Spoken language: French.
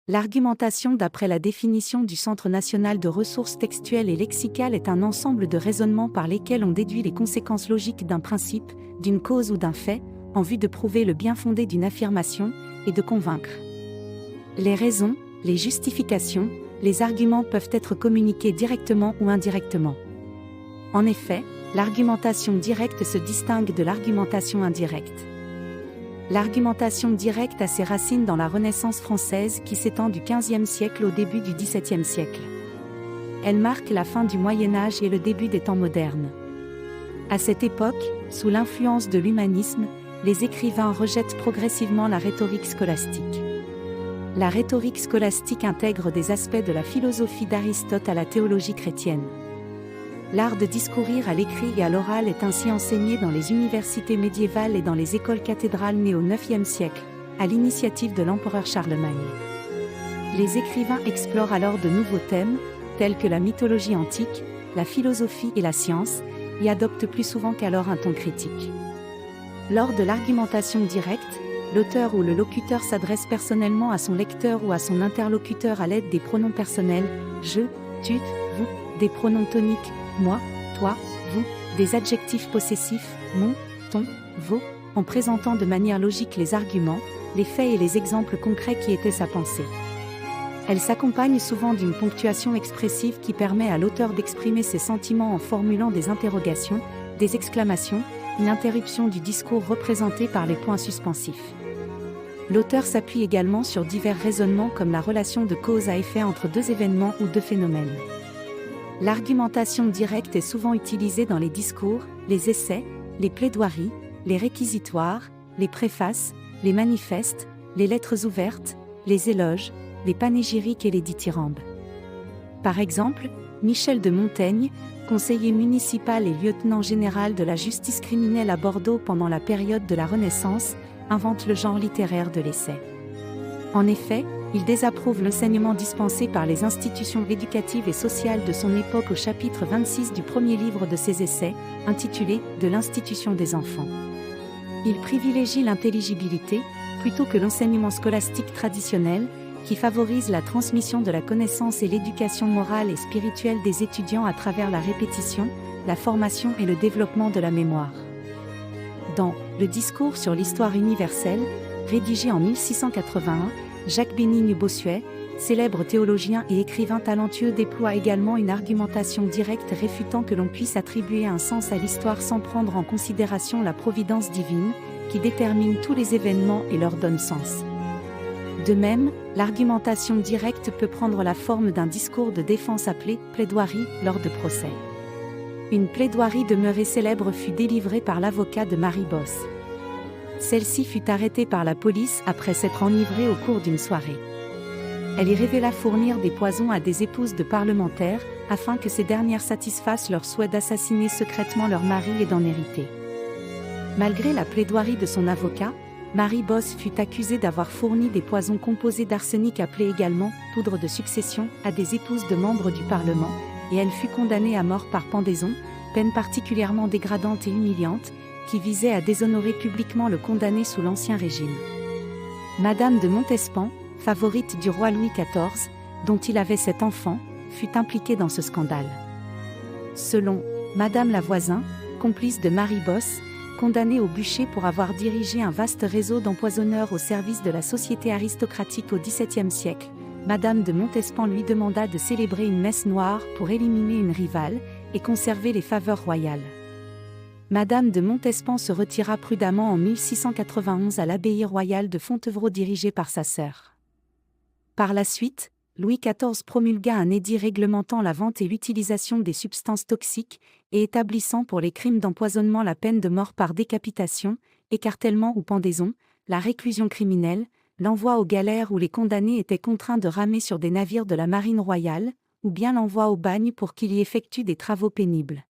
L'argumentation d'après la définition du Centre national de ressources textuelles et lexicales est un ensemble de raisonnements par lesquels on déduit les conséquences logiques d'un principe, d'une cause ou d'un fait, en vue de prouver le bien-fondé d'une affirmation, et de convaincre. Les raisons, les justifications, les arguments peuvent être communiqués directement ou indirectement. En effet, l'argumentation directe se distingue de l'argumentation indirecte. L'argumentation directe a ses racines dans la Renaissance française qui s'étend du XVe siècle au début du XVIIe siècle. Elle marque la fin du Moyen Âge et le début des temps modernes. À cette époque, sous l'influence de l'humanisme, les écrivains rejettent progressivement la rhétorique scolastique. La rhétorique scolastique intègre des aspects de la philosophie d'Aristote à la théologie chrétienne. L'art de discourir à l'écrit et à l'oral est ainsi enseigné dans les universités médiévales et dans les écoles cathédrales nées au IXe siècle, à l'initiative de l'empereur Charlemagne. Les écrivains explorent alors de nouveaux thèmes, tels que la mythologie antique, la philosophie et la science, et adoptent plus souvent qu'alors un ton critique. Lors de l'argumentation directe, l'auteur ou le locuteur s'adresse personnellement à son lecteur ou à son interlocuteur à l'aide des pronoms personnels, je, tu, vous, des pronoms toniques, moi, toi, vous, des adjectifs possessifs, mon, ton, vos, en présentant de manière logique les arguments, les faits et les exemples concrets qui étaient sa pensée. Elle s'accompagne souvent d'une ponctuation expressive qui permet à l'auteur d'exprimer ses sentiments en formulant des interrogations, des exclamations, une interruption du discours représentée par les points suspensifs. L'auteur s'appuie également sur divers raisonnements comme la relation de cause à effet entre deux événements ou deux phénomènes. L'argumentation directe est souvent utilisée dans les discours, les essais, les plaidoiries, les réquisitoires, les préfaces, les manifestes, les lettres ouvertes, les éloges, les panégyriques et les dithyrambes. Par exemple, Michel de Montaigne, conseiller municipal et lieutenant général de la justice criminelle à Bordeaux pendant la période de la Renaissance, invente le genre littéraire de l'essai. En effet, il désapprouve l'enseignement dispensé par les institutions éducatives et sociales de son époque au chapitre 26 du premier livre de ses essais, intitulé « De l'institution des enfants ». Il privilégie l'intelligibilité, plutôt que l'enseignement scolastique traditionnel, qui favorise la transmission de la connaissance et l'éducation morale et spirituelle des étudiants à travers la répétition, la formation et le développement de la mémoire. Dans « Le discours sur l'histoire universelle », rédigé en 1681, Jacques Bénigne Bossuet, célèbre théologien et écrivain talentueux, déploie également une argumentation directe réfutant que l'on puisse attribuer un sens à l'histoire sans prendre en considération la providence divine, qui détermine tous les événements et leur donne sens. De même, l'argumentation directe peut prendre la forme d'un discours de défense appelé « plaidoirie » lors de procès. Une plaidoirie demeurée célèbre fut délivrée par l'avocat de Marie Bosse. Celle-ci fut arrêtée par la police après s'être enivrée au cours d'une soirée. Elle y révéla fournir des poisons à des épouses de parlementaires, afin que ces dernières satisfassent leur souhait d'assassiner secrètement leur mari et d'en hériter. Malgré la plaidoirie de son avocat, Marie Bosse fut accusée d'avoir fourni des poisons composés d'arsenic appelés également « poudre de succession » à des épouses de membres du Parlement, et elle fut condamnée à mort par pendaison, peine particulièrement dégradante et humiliante, qui visait à déshonorer publiquement le condamné sous l'Ancien Régime. Madame de Montespan, favorite du roi Louis XIV, dont il avait 7 enfants, fut impliquée dans ce scandale. Selon Madame Lavoisin, complice de Marie Bosse, condamnée au bûcher pour avoir dirigé un vaste réseau d'empoisonneurs au service de la société aristocratique au XVIIe siècle, Madame de Montespan lui demanda de célébrer une messe noire pour éliminer une rivale et conserver les faveurs royales. Madame de Montespan se retira prudemment en 1691 à l'abbaye royale de Fontevraud dirigée par sa sœur. Par la suite, Louis XIV promulgua un édit réglementant la vente et l'utilisation des substances toxiques et établissant pour les crimes d'empoisonnement la peine de mort par décapitation, écartèlement ou pendaison, la réclusion criminelle, l'envoi aux galères où les condamnés étaient contraints de ramer sur des navires de la marine royale, ou bien l'envoi au bagne pour qu'il y effectue des travaux pénibles.